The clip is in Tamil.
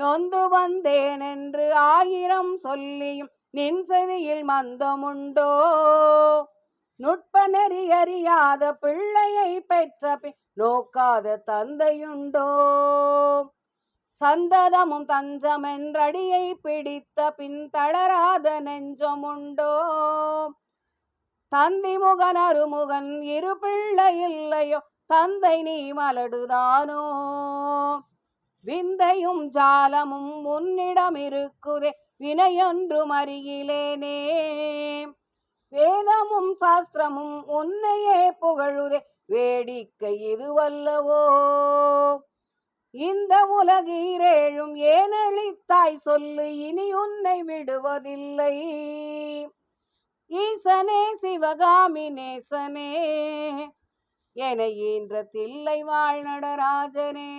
நொந்து வந்தேன் என்று 1000 சொல்லியும் நின் செவியில் மந்தமுண்டோ? நுட்ப நெறி அறியாத பிள்ளையை பெற்ற பின் நோக்காத தந்தையுண்டோ? சந்ததமும் தஞ்சமென்றடியை பிடித்த பின் தளராத நெஞ்சமுண்டோ? தந்தி முகன் அருமுகன் இரு பிள்ளை இல்லையோ? தந்தை நீ மலடுதானோ? விந்தையும் ஜாலமும் உன்னிடம் இருக்குதே, வினையொன்றும் அறிகிலேனே. வேதமும் சாஸ்திரமும் உன்னையே புகழுதே, வேடிக்கை இதுவல்லவோ? இந்த உலகீரேழும் ஏனளித்தாய் சொல்லு, இனி உன்னை விடுவதில்லை. ஈசனே சிவகாமி நேசனே, என ஈன்ற தில்லை வாழ் நடராஜனே.